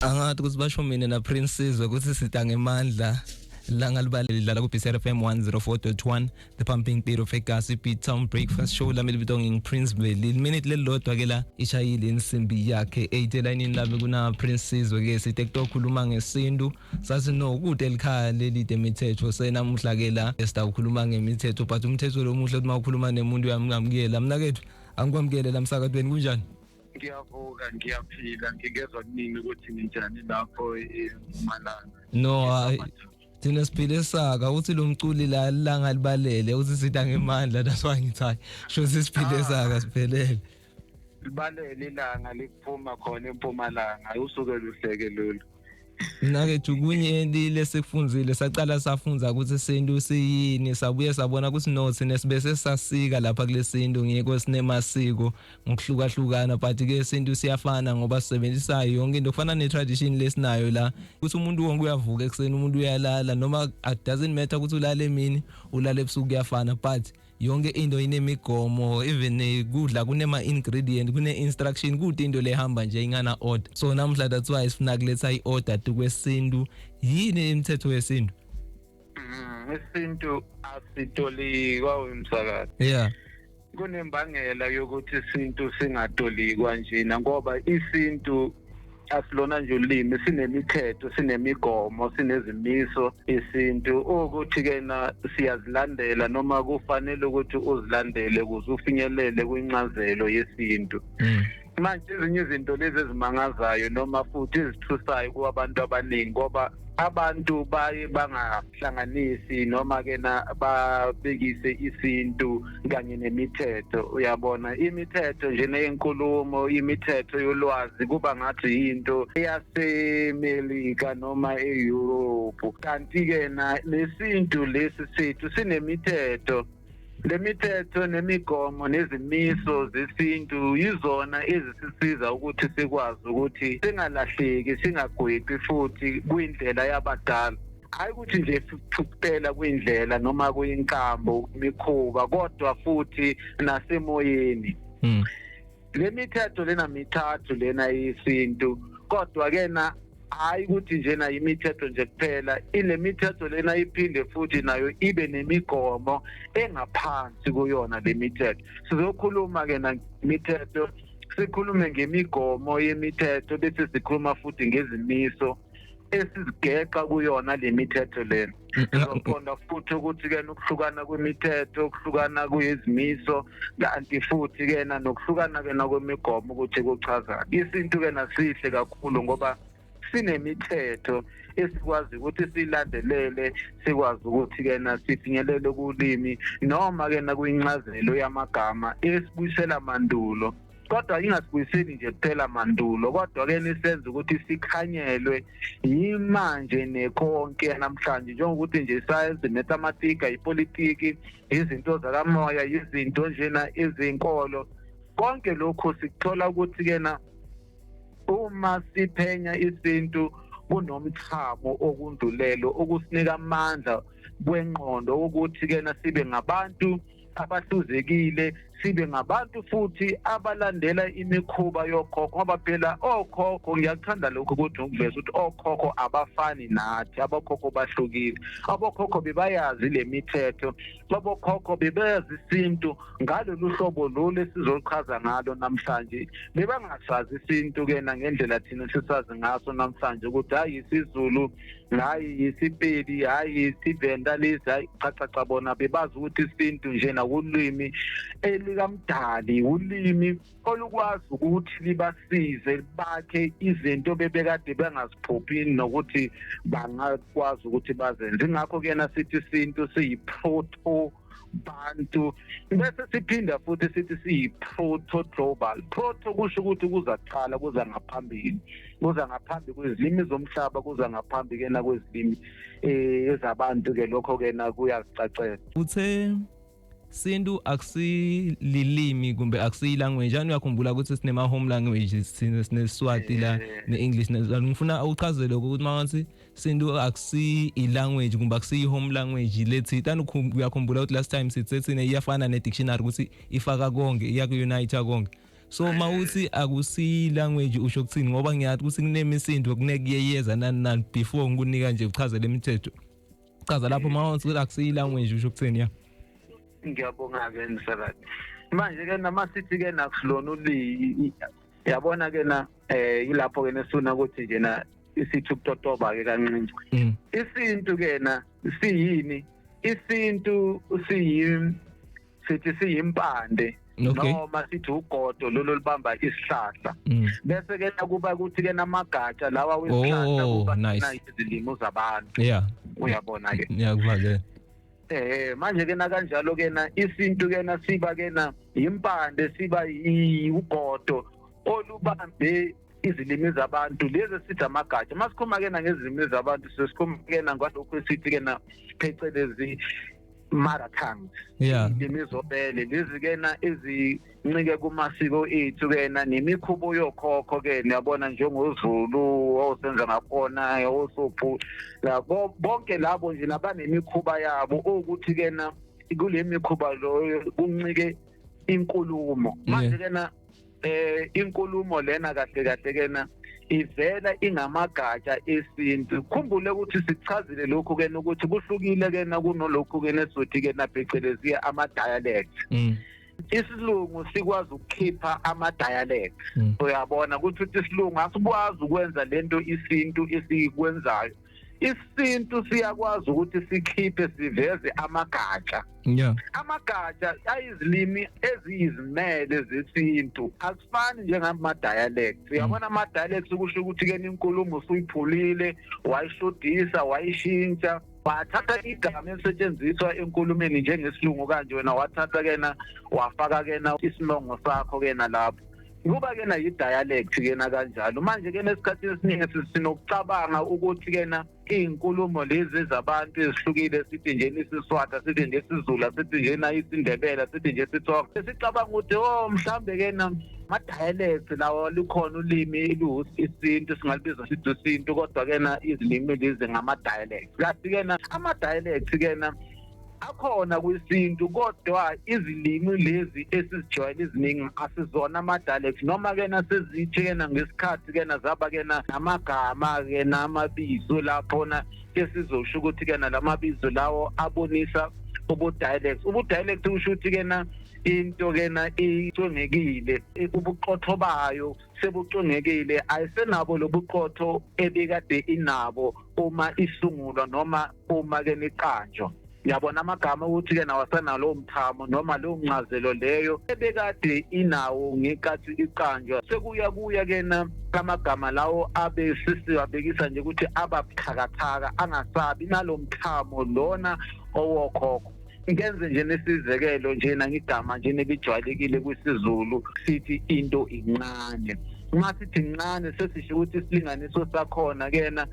Angathi ukuthi basho mina na Princess ukuthi sita ngemandla la ngalibaleli dlala ku BCR FM 104.1 the pumping beat of Egasi Beat Town Breakfast Show la milibito nging Prince Belly minute lelodwa ke la ishayile insimbi yakhe 8 line lami kuna Princess ke sithe kukhuluma ngesintu sathi no kude elikhaya leli demithetho senamuhla ke la esitakhuluma ngemithetho but umthetho lo muhle uma ukhuluma nemuntu uyamngamukela mina kethu angikwamukele la msakadweni kunjani ngiyavuka ngiyaphila ngigezwa kuningi ukuthi ninjani lapho eMpumalanga no thina siphile saka uthi lo mculi la langa libalele uthi sitha ngemandla that's why ngithi hayi sho sisiphile saka siphelele libalele ilanga liphuma khona eMpumalanga usuke luhleke lolu Nake kunye lesekufunzile saqala safunza ukuthi isintu siyini sabuye sabona ukuthi no thina sibese sasika lapha kulesintu ngeke sinemasiko ngokuhlukahlukana but ke isintu siyafana ngoba sisebenzisayo yonke into kufana netradition lesinayo la ukuthi umuntu wonke uyavuka ekseni umuntu uyalala noma it doesn't matter ukuthi ulale emini ulale ebusuku kuyafana but yonke into inemigomo even kudla kunema ingredient kune instruction kude into lehamba nje ingana order so namhla that's why sifuna kuletha iorder kwesintu yini imithetho yesintu isintu asitolikwa umsakazi yeah kunembangela yokuthi isintu singatolikwa nje ngoba isintu asilona nje ulimi sinemithetho sinemigomo sinezimiso isintu ukuthi kena siyazilandela noma kufanele ukuthi uzilandele ukuze ufinyelele kwincazelo yesintu manje ezinye izinto lezi ezimangazayo noma futhi ezithusayo kubantu abaningi ngoba abantu baye bangahlanganisi noma kena babekise isintu kanye nemithetho uyabona imithetho nje neyinkulumo imithetho yolwazi kuba ngathi into yaseMelika noma eEurope kanti ke na lesintu lesi sethu sinemithetho lemithetho nemigomo nezimiso zesintu yizona ezisisiza ukuthi sikwazi ukuthi singalahleki singagweqi futhi kwindlela yabadala hayi ukuthi nje kuphela kwindlela noma kuyinkambo imikhuba kodwa futhi nasemoyeni lemithetho lena mithathu lena yesintu kodwa ke na hayi ukuthi nje na imithetho nje kuphela ilemithetho lena iphinde futhi nayo ibe nemigomo engaphansi kuyona lemithetho sizokhuluma ke na imithetho sikhulume ngemigomo yemithetho bese sikhuluma futhi ngezimiso esizigeqa kuyona lemithetho lena sizoqonda futhi ukuthi ke nokuhlukana kwemithetho ukuhlukana kuyizimiso kanti futhi ke na nokuhlukana ke kwemigomo ukuthi kuchaza isintu ke nasihle kakhulu ngoba sinemithetho esikwazi ukuthi silandelele sikwazi ukuthi ke na sifinyelele kulimi noma ke na kuyincazelo yamagama esibuyisela mandulo kodwa ingasibuyiseli nje kuphela mandulo kodwa ke nisenze ukuthi sikhanyelwe yimanje nekonke namhlanje njengokuthi nje science mathematics ipolitiki izinto zakamoya izinto njena ezinkolo konke lokho sikuthola ukuthi ke na uma siphenya isintu kunomthamo okundulelo okusinika amandla kwengqondo ukuthi ke na sibe ngabantu abahluzekile sibe ngabantu futhi abalandela imikhuba yokhokho ngoba phela okhokho ngiyathanda lokho ukuthi ngiveza ukuthi okhokho abafani nathi abakhokho bahlukile abokhokho bebayazi lemithetho abokhokho bebayazi isintu ngalolu hlobo lolu esizochaza ngalo namhlanje bebangasazi isintu ke na ngendlela thina sisazi ngaso namhlanje ukuthi hayi isiZulu hayi isipedi hayi isivenda lezi hayi cha bona bebazi ukuthi isintu nje na ulimi elikamdali ulimi olukwazi ukuthi libasize bakhe izinto bebekade bengaziphophini nokuthi bangakwazi ukuthi bazenze ingakho kena sithi isintu siyiproto bantu bese siphinda futhi sithi siyiproto global proto kusho ukuthi kuzaqala kuza ngaphambili kuza ngaphambi kwezilimi zomhlaba kuza ngaphambi kena kwezilimi ezabantu ke lokho kena kuyazicacela uthe sintu akusililimi kumbe akusilanguage yani uyakhumbula ukuthi sinema home languages sineSwati la neEnglish ngifuna uchazele ukuthi manje sintu akusilanguage kumbe akusi home language lethi tani uyakhumbula ukuthi last time sithe sine iyafana ne dictionary ukuthi ifaka konke iyakunite konke So mawuthi akusi language usho ukuthini ngoba ngiyathi ukuthi kunemisindo kunekuyeyeza nani before ngikunika nje uchaze lemithetho chaza lapho mawuthi akusi language usho ukuthini ya ngiyabonga ke Msakazi manje ke namasithi ke nakusilona uli yabona ke na ilapho ke nesuna ukuthi nje na isithi ukutotoba ke kancane isintu ke na siyini isintu sithi siyimpande noma sithi ugodo lolo libamba isihlahla bese ke kuba ukuthi ke namagatsha lawa wesihlahla kuba izilimo zabantu uyabona ke ngiyakuvakela manje ke na kanjalo ke na isintu ke na siba ke na impande siba ugodo olubambe izilimi zabantu lezi sithi amagatsha masikhuluma ke na ngezilimi zabantu sesikhuluma ke na ngalokho esithi ke na phecelezi mother tongues imizobele lezi ke na ezincike kumasiko ethu ke na nemikhubo yokhokho ke niyabona njengoZulu osenza ngakhona osophu labo bonke labo nje labanemikhuba yabo ukuthi ke na kule mikhuba lo kuncike inkulumo manje ke na inkulumo lena kahle ke na ivela ingamagatsha esintu khumbule ukuthi sichazile lokho ke ukuthi kuhlukile ke na kunolokho ke nesothi ke na phecelezi ama dialects isilungu sikwazi ukukhipha ama dialects uyabona ukuthi isilungu asikwazi ukwenza lento isintu esikwenzayo isintu siyakwazi ukuthi sikhiphe siveze amagatsha amagatsha ayizilimi eziyizimele zesintu asifani njengama dialects uyabona ama dialects kusho ukuthi ke inkulumo usuyiphulile wayishodisa wayishintsha wathatha igama elisetshenziswa enkulumeni njengesilungu kanje wena wathatha ke na wafaka ke na isinongo sakho ke na lapho kuba ke na i-dialect ke na kanjalo manje ke nesikhathi esiningi sinokucabanga ukuthi ke na izinkulumo lezi zabantu ezihlukile sithi nje isiSwati sithi nje isiZulu sithi nje na isiNdebele sithi nje isiTsonga sicabanga ukuthi mhlambe ke na ama dialect lawo likhona ulimi isintu singalibiza sithi isintu kodwa ke na izilimi lezi ngama dialect kathi ke na ama dialect ke na akhona kwisintu kodwa izilimi lezi esizijwayele iziningi asizona ama dialects noma ke nasezithe ke na ngesikhathi ke na zaba ke na amagama ke namabizo lapho na esizosho ukuthi ke na lamabizo lawo abonisa ubu-dialect usho ukuthi ke na into ke na icongekile ubuqotho bayo sebucongekile ayisenabo lobuqotho ebekade inabo uma isungulwa noma uma ke niqanjwa yabona amagama ukuthi ke nawasana lo mthamo noma lo mncazelo leyo ebekade inawo ngekathi iqanjwa sekuya ke na amagama lawo abe sisiwabekisa nje ukuthi ababuthakathaka angasabi nalo mthamo lona owokhokho ngenze nje nesizekelo nje ngigama nje nebijwayelekile kwisiZulu sithi into incane masithi incane sesisho ukuthi isilinganiso sakhona ke na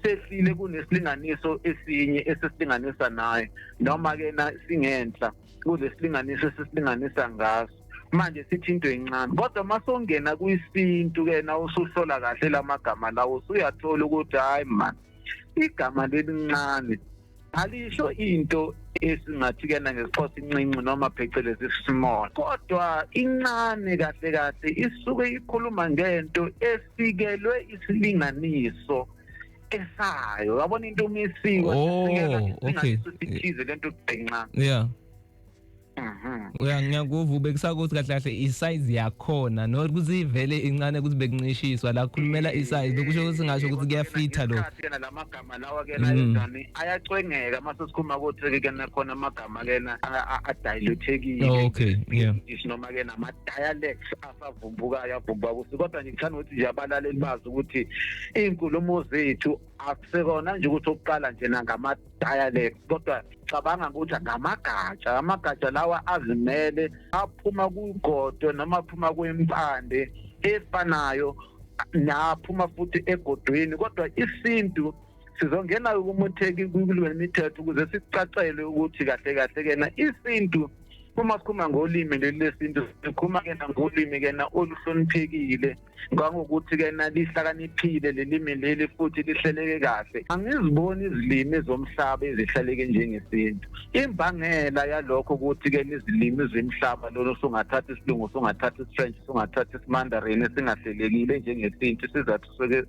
sehlile kunesilinganiso esinye esesilinganisa naye noma ke na singenhla kulesilinganiso sesilinganisa ngaso manje sithi into encane kodwa masongena kwisintu ke na usuhlola kahle lamagama lawo usuyathola ukuthi hayi man igama lelincane alisho into esingathi ke na ngesixhosa incinci noma phecelezi small kodwa incane kahle isuke ikhuluma ngento esikelwe isilinganiso esayo yabona into umisiwe okay sithize lento encane ngiyakuva bekusakuthi kahle isize yakhona nokuthi ivele incane ukuthi bekuncishiswa la khulumela isize lokusho ukuthi singasho ukuthi kuyafitha lo kana lamagama lawa ke na yenzani ayacwengeka mase sikhuluma ukuthi ke nakhona amagama ke na adilutekile okay noma ke nama dialects asavumbukayo avumbuka ukuthi kodwa ngithanda ukuthi nje abalaleli bazi ukuthi izinkulumo zethu akusekona nje ukuthi oqala nje ngama dialects kodwa cabanga ukuthi amagatsha lawa azimele aphuma kugodo noma aphuma kwempande efanayo naphuma futhi egodweni kodwa isintu sizongena ukumutheki kulweni imithetho ukuze sicacele ukuthi kahle ke na isintu uma sikhuluma ngolimi leli lesintu sikhuluma ke ngolimi ke oluhloniphekile ngokuthi ke lihlakaniphile lelimi leli futhi lihleleke kahle. Angiziboni izilimi zomhlaba ezihleleke njengesintu. Imbangela yalokho ukuthi ke izilimi zemhlaba lolo sungathatha isilungu, sungathatha isifrench, sungathatha isimandarin singahlelekile njengesintu. Sizathu soke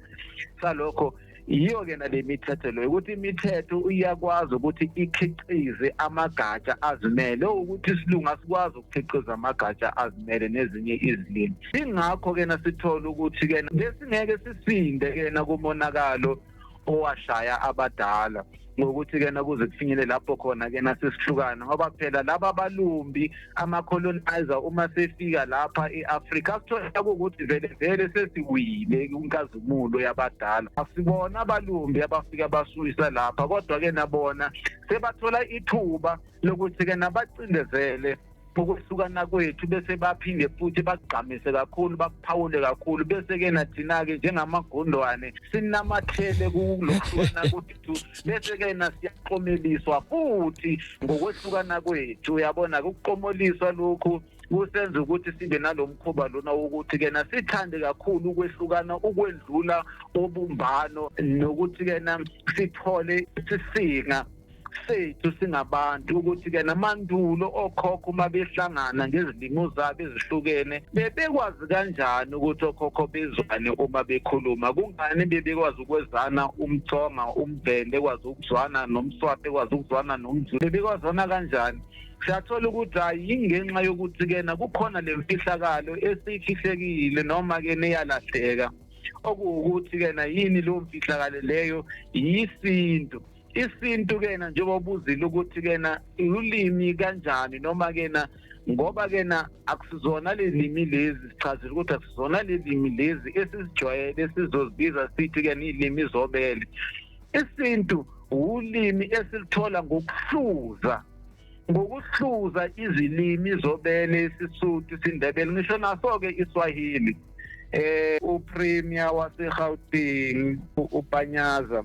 salokho yiyo ke nale mithetho lo ukuthi imithetho uyakwazi ukuthi ikhiqize amagatsha azimele ukuthi isilungu asikwazi ukukhiqiza amagatsha azimele nezinye izilimi. Ingakho ke nasithola ukuthi ke besingeke sisinde ke kumonakalo owashaya abadala ngokuthi ke kuze kufinyele lapho khona ke nasisihlukana ngoba phela laba balumbi ama-colonizer uma sefika lapha e-Afrika sithola ukuthi vele sesiwile kunkazumulo yabadala. Asibona abalumbi abafika basuyisa lapha kodwa ke nabona sebathola ithuba lokuthi ke nabacindezele ukuhlukana kwethu bese baphinde futhi bagqamise kakhulu bakuphawule kakhulu bese ke nathina ke njengamagondwane sinamathele kulokuhlukana kwethu bese ke nasiyaqomeliswa futhi ngokwehlukana kwethu. Uyabona ukuqomoliswa lokhu kusenza ukuthi sibe nalomkhuba lona wokuthi ke nasithande kakhulu ukwehlukana ukwedlula obumbano nokuthi ke sithole isisinga sethu singabantu ukuthi ke namandulo okhokho uma behlangana ngezilimo zabo ezihlukene bebekwazi kanjani ukuthi okhokho bezwane uma bekhuluma. Kungani bebekwazi ukwezana umthonga umvende kwazi ukuzwana nomswati kwazi ukuzwana nomZulu bebekwazana kanjani? Siyathola ukuthi hayi ngenxa yokuthi ke kukhona le mfihlakalo esifihlekile noma ke neyalahleka okuwukuthi ke yini lo mfihlakalo leyo yisintu. Isintu ke njengoba ubuzile ukuthi ke ulimi kanjani noma ke ngoba ke akusizona lezilimi lezi sichazile ukuthi akusizona lezilimi lezi esizijwayele sizozibiza sithi ke izilimi zobele. Isintu ulimi esilithola ngokuhluza izilimi zobele, iSesotho, isiNdebele, ngisho naso ke iSwahili. Upremier waseGauteng uPanyaza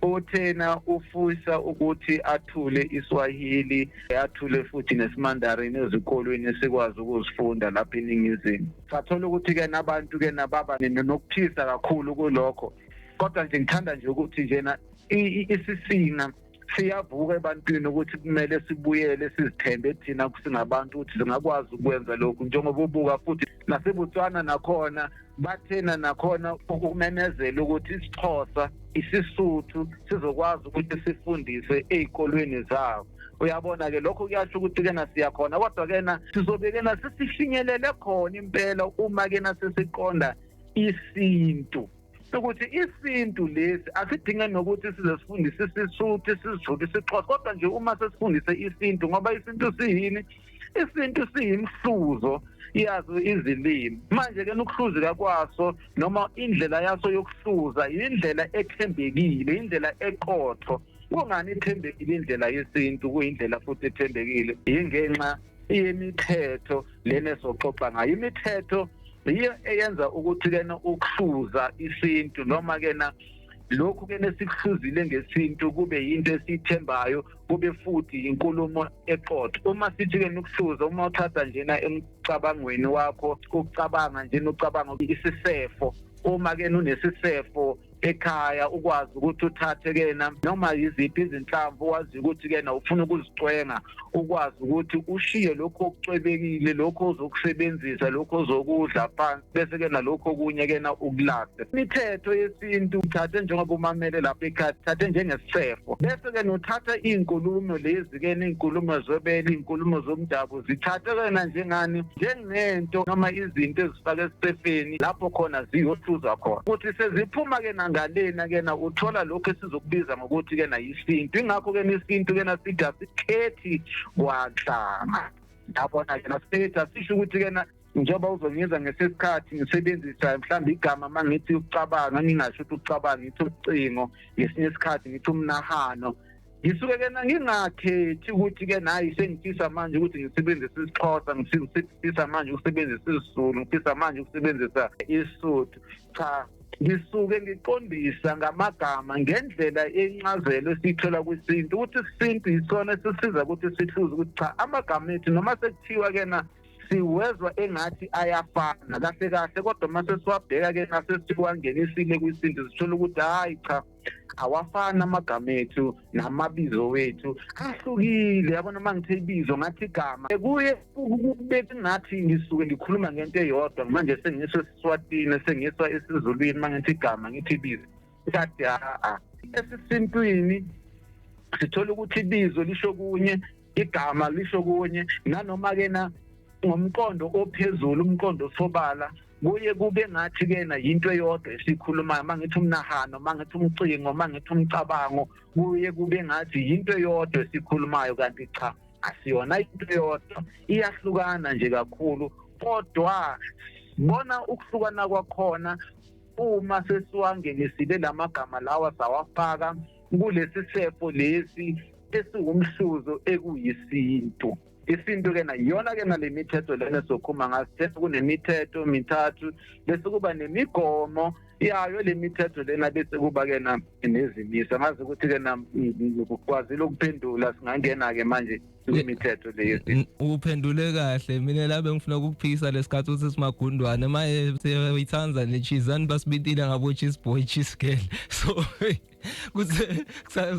uthena ufisa ukuthi athule iSwahili athule futhi nesimandarin ezikolweni esikwazi ukuzifunda lapha eNingizimu. Sathola ukuthi ke nabantu ke nababa nokuphisa kakhulu kulokho kodwa nje ngithanda nje ukuthi njena isisinga siyavuka ebantwini ukuthi kumele sibuyele sizithembe thina kusingabantu ukuthi singakwazi ukwenza lokhu njengoba ubuka futhi naseBotswana nakhona bathena nakhona ukumenezela ukuthi isiXhosa iSesotho sizokwazi ukuthi sifundise ezikolweni zabo. Uyabona ke lokho kuyasho ukuthi ke siyakhona kodwa ke sizobe ke sisifinyelele khona impela uma ke sesiqonda isintu ukuthi isintu lesi asidinge nokuthi size sifundise iSesotho, isiZulu, isiXhosa kodwa nje uma sesifundise isintu ngoba isintu siyini? Isintu siyimhluzo yazo izilimi. Manje ke ukuhluzeka kwaso noma indlela yaso yokuhluza indlela ethembekile, indlela eqotho. Kungani ithembekile indlela yesintu kuyindlela futhi ethembekile? Ingenxa yemithetho lena soxoxa ngayo. Imithetho yiyo eyenza ukuthi ke ukuhluza isintu noma ke lokhu ke nesikuhluzile ngesintu kube yinto esithembayo kube futhi inkulumo eqotho. Uma sithi ke ukuhluza uma uthatha njena emcabangweni wakho ukucabanga njena ucabanga isisefo uma ke unesisefo ekhaya ukwazi ukuthi uthathe ke noma yiziphi izinhlamvu wazi ukuthi ke ufuna ukuzicwenga ukwazi ukuthi ushiye lokho okucwebekile lokho ozokusebenzisa lokho ozokudla phansi bese ke nalokho okunye ke ukulahle. Imithetho yesintu uthathe njengoba umamele lapha ekhaya thathe njengesifo bese ke uthatha izinkulumo lezi ke izinkulumo zobele izinkulumo zomdabu zithathe ke njengani njengento noma izinto ezifaka esifeni lapho khona ziyohluza khona ukuthi seziphuma ke ngalena ke uthola lokho esizokubiza ngokuthi ke isintu. Ingakho ke isintu ke sithi asikhethi kwanhlanga yabona ke nasithi asisho ukuthi ke njengoba uzongiza ngesikhathi ngisebenzisa mhlawumbe igama mangithi ukucabanga ngingasho ukuthi ucabanga ngithi ucingo ngesinye isikhathi ngithi umnahano ngisuke ke ngingakhethi ukuthi ke sengifisa manje ukuthi ngisebenzise isiXhosa ngifisa manje ukusebenzisa isiZulu ngifisa manje ukusebenzisa iSesotho. Cha, ngisuke ngiqondisa ngamagama ngendlela encazelo esithola kwisintu ukuthi isintu isona sisiza ukuthi sihluze ukuthi cha amagama ethu noma sekuthiwa kena siwezwa engathi ayafana kahle kahle kodwa mase siwabheka ke nasesiwangenisile kwisintu sithola ukuthi hayi cha awafana amagama ethu namabizo wethu ahlukile yabona mangithi ibizo ngathi igama kuye kube ngathi ngisuke ngikhuluma ngento eyodwa manje sengisho iSwatini sengiswa isiZulwini mangithi igama ngithi ibizo kathi esisintwini sithola ukuthi ibizo lisho kunye igama lisho kunye nanoma ke na ngomqondo ophezulu umqondo sobala kuye kube ngathi kena into eyodwa esikhulumayo mangithi umnahano mangithi umcingo mangithi umcabango kuye kube ngathi into eyodwa esikhulumayo kanti cha asiyona into eyodwa iyahlukana nje kakhulu kodwa bona ukuhlukana kwakhona uma sesiwangenisile lamagama lawa sawafaka kulesi sefo lesi esiwumhluzo ekuyisintu isintu kena iyona kena lemithetho lena sokhuluma ngayo kunemithetho mithathu bese kuba nemigomo yayo lemithetho lena bese kuba kena nezimiso ngazi ukuthi kena ukwazile ukuphendula singangena ke manje imithetho leyo uphendule kahle mina labe ngifuna ukukuphikisa lesikhathi ukuthi simagundwane maye uyithanza nechizani basibitile ngabo cheese boy cheese girl so kuze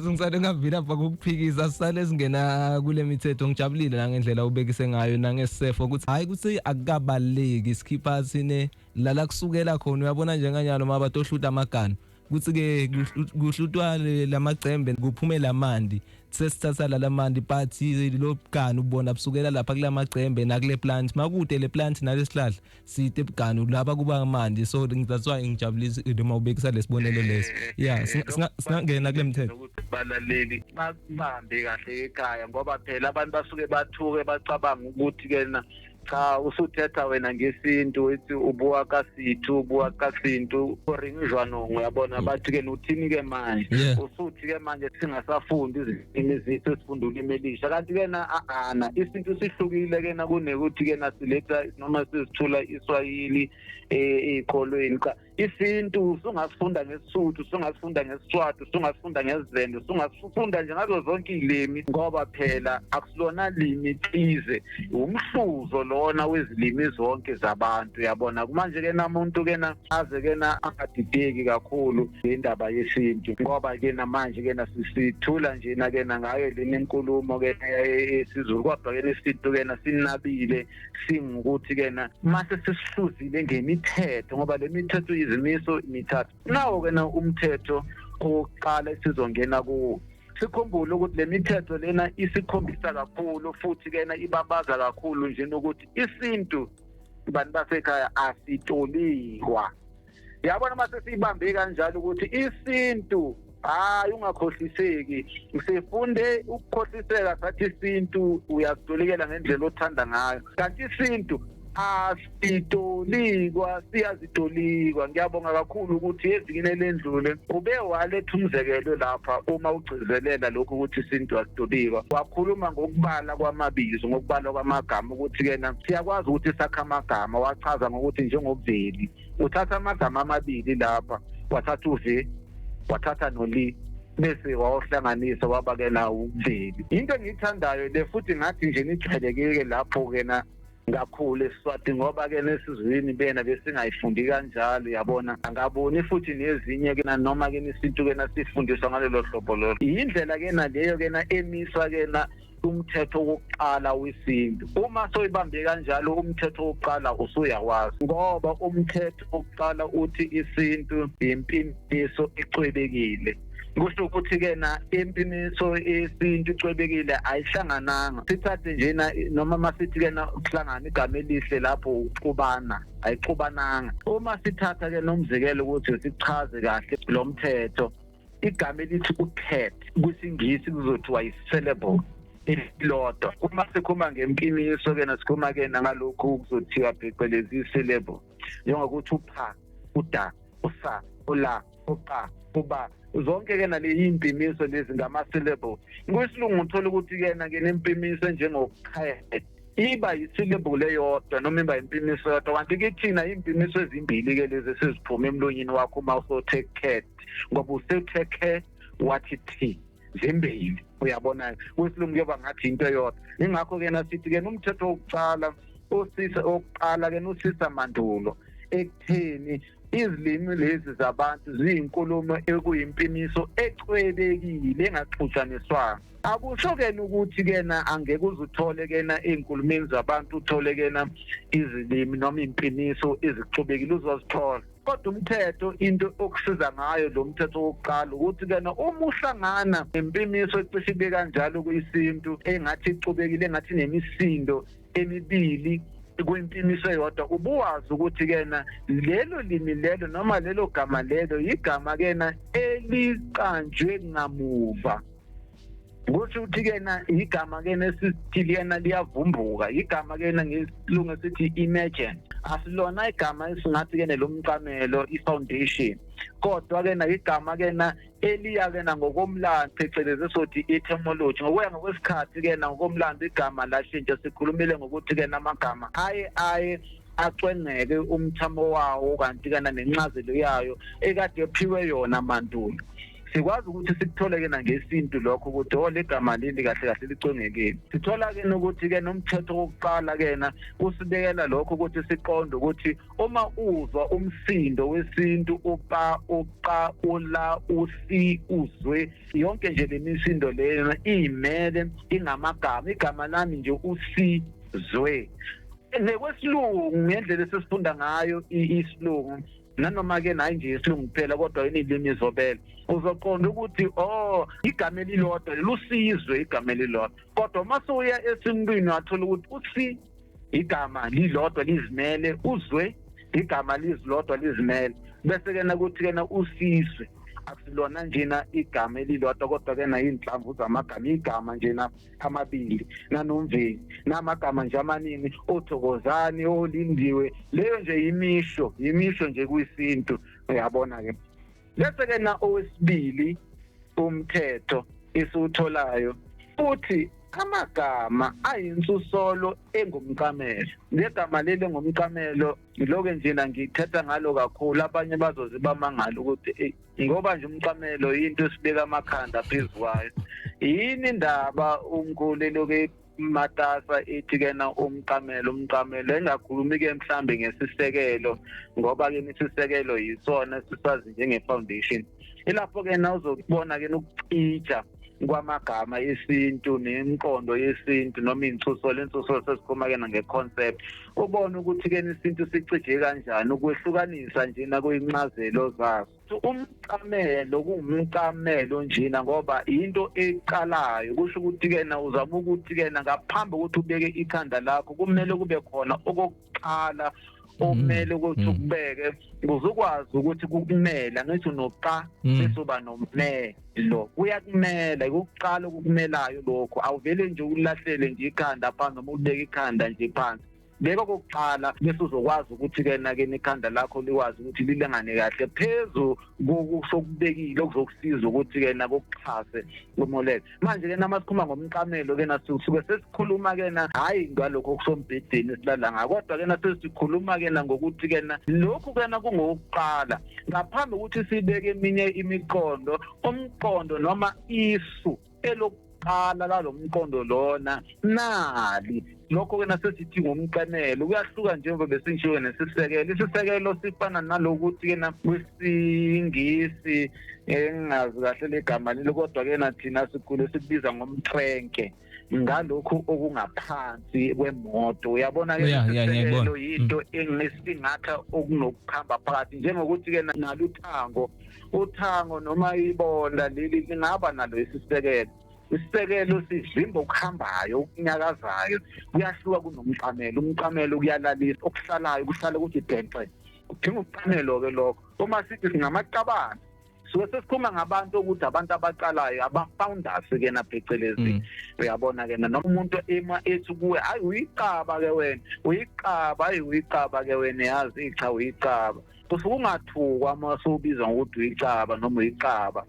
ngisale ngavila pha ukukuphikisa sisale singena kule mithetho ngijabulile nangendlela ubekise ngayo nangesefo ukuthi hayi kuthi akukabaleki isikhipa sine lala kusukela khona uyabona njenganyalo mabatohluta amagana kuthi ke kuhlutwa lamacembe kuphume lamandi sesithatha lamandi but lobugana ubona busukela lapha kulamacembe nakule plant makude le plant nalesihlahla site ebugana lapha kuba amandi so ngizazwa ngijabulisa noma ubekisa lesibonelo leso yeah singangena kule mthetho ukuthi balaleli babambe kahle ekhaya ngoba phela abantu basuke bathuke bacabanga ukuthi kena cha usuthetha wena ngesintu uthi ubuwa kasintu oringizwano uyabona bathi ke uthini ke manje usuthi ke manje singasafundi izilimi zethu sifunda ulimi elisha kanti ke na isintu sihlukile ke na kunekuthi ke nasiletha noma sizithula iSwahili ezikolweni cha isintu sungasifunda ngeSuthu sungasifunda ngeSiswati sungasifunda ngeZulu sungasifunda nje ngazo zonke izilimi ngoba phela akusilona limi thize umhluzo lona wezilimi zonke zabantu yabona manje ke namuntu ke na aze ke na akadideki kakhulu indaba yesintu ngoba ke namanje ke nasithula nje na ke ngayo le nenkulumo ke esiZulu kodwa ke isintu ke nasinabile singukuthi ke na mase sisihluzile ngemithetho ngoba le mithetho izimiso mithathu nawo ke na umthetho oqala sizongena kuwo sikhumbule ukuthi le mithetho lena isikhombisa kakhulu futhi ke na ibabaza kakhulu nje ukuthi isintu abantu basekhaya asitolikwa yabona mase sibambe kanjalo ukuthi isintu hayi ungakhohliseki sifunde ukukhohliseka sathi isintu uyasitolikela ngendlela othanda ngayo kanti isintu asitolikwa siyazitolikwa ngiyabonga kakhulu ukuthi ezikini lendlule ube waletha umzekelo lapha uma ugcizelela lokho ukuthi isintu asitolikwa wakhuluma ngokubala kwamabizo ngokubala kwamagama ukuthi kena siyakwazi ukuthi sakha amagama wachaza ngokuthi njengobuveli uthatha amagama amabili lapha wathatha uve wathatha noli bese wawuhlanganisa wabakela ubuveli into engiyithandayo le futhi ngathi nje nijhelekeke lapho kena ngakhulu eSiswati ngoba ke nesizwini bena besingayifundi kanjalo yabona angaboni futhi nezinye ke noma ke nesintu ke nasifundiswa ngalelo hlobo lo indlela ke naleyo ke na emiswa ke na umthetho wokuqala wesintu uma soyibambe kanjalo umthetho wokuqala usuyakwazi ngoba umthetho wokuqala uthi isintu impimiso ecwebekile kusho ukuthi ke na impimiso esintu icwebekile ayihlangananga sithathe nje noma masithi ke na ukuhlangana igama elihle lapho uxubana ayixubananga uma sithatha ke nomzekelo ukuthi sichaze kahle lo mthetho igama elithi ucat kwisingisi kuzothiwa yi-syllable elilodwa uma sikhuluma ngempimiso ke nasikhuluma ke ngalokho kuzothiwa phecelezi i-syllable njengokuthi upha uda usa ula uqa uba zonke ke nale impimiso lezi ngama syllable kwesilungu uthola ukuthi ke na nempimiso njengokukhetha iba yisyllable eyodwa noma iba impimiso eyodwa, kanti kithina impimiso ezimbili ke lezi siziphuma emlonyeni wakho uma usothe cat, ngoba usethe care wathi t zimbili, uyabona kwesilungu kuyoba ngathi into eyodwa. Ingakho ke nasithi ke umthetho wokuqala usisa oqala ke usisa mandulo ekutheni izilimi lezi zabantu ziyinkulumo ekuyimpimiso ecwebekile engaxutshaniswanga. Akusho kena ukuthi kena angeke uzuthole kena ey'nkulumeni zabantu uthole kena izilimi noma impimiso ezixubekile uzozithola. Kodwa umthetho into okusiza ngayo lo mthetho wokuqala ukuthi kena uma uhlangana nempimiso ecishe ibe kanjalo kuyisintu engathi icubekile engathi nemisindo emibili kwempimiso eyodwa, ubuwazi ukuthi kena lelo limi lelo noma lelo gama lelo igama kena eliqanjwe ngamuva. Kusho ukuthi kena igama kena esithi lena liyavumbuka, igama kena ngesilungu esithi emergent. Asilona igama esingathi kena lo mqamelo i-foundation, kodwa kena igama kena eliya kena ngokomlando phecelezi sothi etymology. Ngokuya ngokwesikhathi kena ngokomlando igama lashintsha, sikhulumile ngokuthi kena amagama aye acwengeke umthamo wawo kanti kana nencazelo yayo ekade ephiwe yona mandulo. Sikwazi ukuthi sikuthole kena ngesintu lokho ukuthi le gama leli kahle kahle licwengekile. Sithola kena ukuthi kena umthetho wokuqala kena usibekela lokho ukuthi siqonde ukuthi uma uzwa umsindo wesintu upa, uqa, ula, usi, uzwe, yonke nje lemisindo leyo imele ingamagama. Igama lami nje usizwe. Ngekwesilungu ngendlela esifunda ngayo isilungu nanoma ke nayi nje isilungu kuphela kodwa inilimi izobela, uzoqonda ukuthi igama elilodwa lusizwe igama elilodwa. Kodwa masuya esimntwini wathola ukuthi usi igama lilodwa lizimele, uzwe igama lizilodwa lizimele, bese kena kuthi kena usizwe akusilona njena igama elilodwa kodwa kena inhlamvu zamagama, igama njena amabili nanomveli namagama nje amaningi othokozani olindiwe. Leyo nje yimisho nje kuyisintu, uyabona ke. Bese kena owesibili umthetho esiwutholayo futhi amagama ayinsusolo engumqamelo. Legama leli ngumqamelo lokho njena ngithetha ngalo kakhulu, abanye bazoze bamangala ukuthi ngoba nje umqamelo into esibeka amakhanda phezukwayo. Yini indaba unkulu loke matasa ethi kena umqamelo engakhulumi ke mhlambe ngesisekelo, ngoba ke isisekelo yisona sisazi njenge foundation. Ilapho ke na uzobona ke ukucija kwamagama esintu nemqondo yesintu noma insusolo sesikhuluma ke ngeconcept, ubone ukuthi ke isintu sicije kanjani ukwehlukanisa njena kuyincazelo zaso. Umqamelo kungumqamelo njena ngoba into eqalayo, kusho ukuthi ke na uzama ukuthi ke na ngaphambi kokuthi ubeke ikhanda lakho kumele kube khona okokuqala okumele ukuthi ukubeke uzokwazi ukuthi kukumela. Ngithi unoqa sesoba nomelo, kuyakumela ukuqala okukumelayo lokho. Awuvele nje ulahlele nje ikhanda phansi noma ubeke ikhanda nje phansi, beka kokuqala bese uzokwazi ukuthi ke na ke ikhanda lakho likwazi ukuthi lilengane kahle phezu kokusokubekile okuzokusiza ukuthi ke na kokuxhase kumoleke. Manje ke namasikhuluma ngomqamelo ke nasuke sesikhuluma ke na hayi ngalokho okusombhedeni silala ngakho, kodwa ke nasesikhuluma ke na ngokuthi ke na lokhu ke na kungokuqala ngaphambi ukuthi sibeke eminye imiqondo, umqondo noma isu elokuqala lalomqondo lona nali lokho ke nasesithi ngomqamelo. Kuyahluka njengoba besingishiwe nesisekelo. Isisekelo sifana nalokuthi ke na kwisingisi engazi kahle legama lelo, kodwa ke na thina sikhulu sibiza ngomtrenke, ngalokho okungaphansi kwemoto. Uyabona ke isisekelo yinto engisingatha okunokukhamba phakathi, njengokuthi ke nalo uthango noma ibonda leli lingaba nalo isisekelo. Isisekelo sivimba okuhambayo okunyakazayo, kuyahluka kunomqamelo. Umqamelo kuyalalisa okuhlalayo, kuhlala ukuthi bhenxe, kudinga umqamelo ke lokho. Uma sithi singamaqabane suke sesikhuluma ngabantu ukuthi abantu abaqalayo, aba-founders ke na phecelezi, uyabona ke noma umuntu ethi kuwe hayi uyiqaba ke wena, uyiqaba ke wena, yazi cha uyiqaba, kusuke ungathukwa uma usubizwa ngokuthi uyiqaba noma uyiqaba.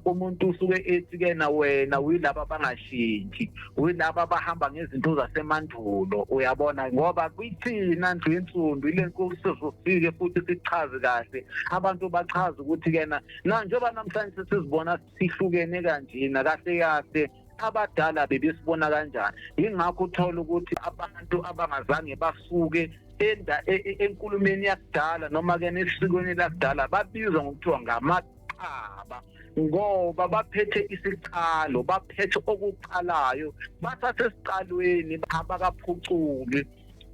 umuntu usuke ethi kena wena uyilaba bangashintshi uyilaba abahamba ngezinto zasemandulo uyabona ngoba kwithina ndlu ensundu ile nkusizofike futhi sichaze kahle abantu bachaza ukuthi kena njengoba namhlanje sizibona sihlukene kanjena kahle abadala bebesibona kanjani ingakho uthola ukuthi abantu abangazange basuke enkulumeni yakudala noma ke nesikweni lakudala babizwa ngokuthiwa ngamaqaba ngoba baphethe isiqalo baphethe okuqalayo bathathe esiqalweni abakaphuculi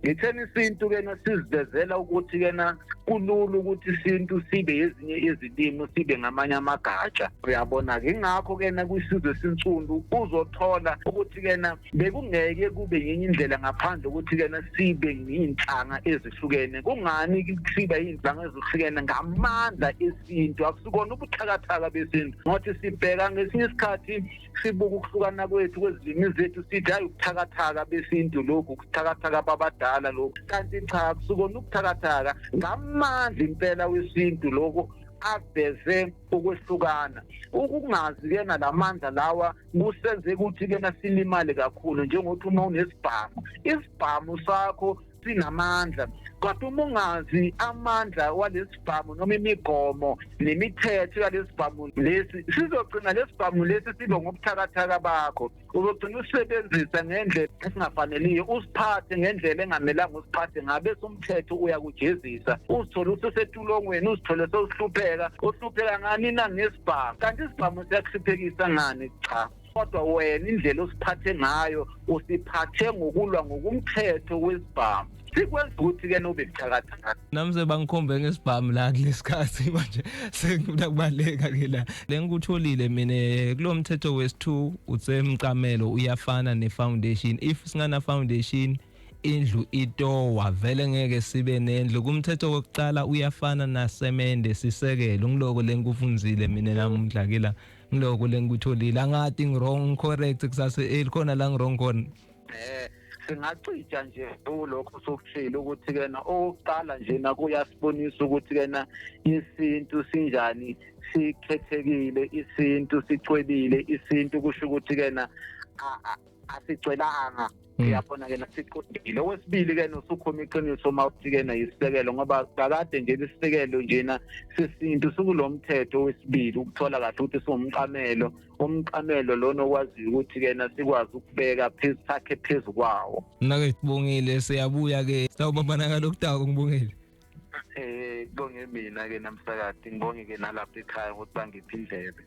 ngithena isintu kena sizivezela ukuthi kena kulula ukuthi isintu sibe ezinye izilimo sibe ngamanye amagatsha uyabona ke ingakho kena kwisizwe esinsundu uzothola ukuthi kena bekungeke kube yenye indlela ngaphandle ukuthi kena sibe nginhlanga ezihlukene kungani siba inhlanga ezihlukene ngamandla esintu akusikona ubuthakathaka besintu ngothi sibheka ngesinye isikhathi sibuka ukuhlukana kwethu kwezilimi zethu sithi hayi ubuthakathaka besintu lokhu ukuthakathaka babadala lokhu kanti cha akusikona ubuthakathaka ngamandla impela wesintu lokho aveze ukwehlukana ukungazi ke nalamandla lawa kusenze ukuthi ke nasilimale kakhulu njengokuthi uma unesibhamu isibhamu sakho sinamandla kodwa uma ungazi amandla walesibhamu noma imigomo nemithetho yalesibhamu lesi sizogcina lesibhamu lesi sibe ngobuthakathaka bakho uzogcina usebenzisa ngendlela esingafaneliyo usiphathe ngendlela engamelanga usiphathe ngabe somthetho uyakujezisa uzithola ususetulongweni uzithole uhlupheka ngani nangesibhamu kanti isibhamu siyakuhluphekisa ngani cha kodwa wena indlela osiphathe ngayo usiphathe ngokulwa ngokumthetho wesibhamu sikwenza ukuthi ke nobe buthakathaka namse bangikhombe ngesibhamu la kulesikhathi manje sekufuna kubaleka ke la lengikutholile mina kulo mthetho wesi2 utsemcamelo uyafana nefoundation if singana foundation indlu itowa vele ngeke sibe nendlu kumthetho wokuqala uyafana nasemende sisekelo ngiloko lengikufunzile mina namhla ke la ngiloko lengikutholile angathi ngwrong correct kusase elikhona la ngwrong khona singacija nje lokho sokushila ukuthi kena oqala nje nakuyasibonisa ukuthi kena isintu sinjani sikhethekile isintu sicwebile isintu kusho ukuthi kena asicwelanga uyabona ke nasiqondile wesibili ke nosukhoma iqiniso mawuthi ke nayisekelo ngoba kakade nje isisekelo njena sesintu sikulomthetho wesibili ukuthola kahle ukuthi umqamelo lona okwazi ukuthi ke nasikwazi ukubeka phezulu sakhe phezulu kwawo nake sibongile siyabuya ke sawubambana ngalokudako ngibongile kubonge mina ke namsakade ngibonge ke nalapha ekhaya ukuthi bangiphi indlebe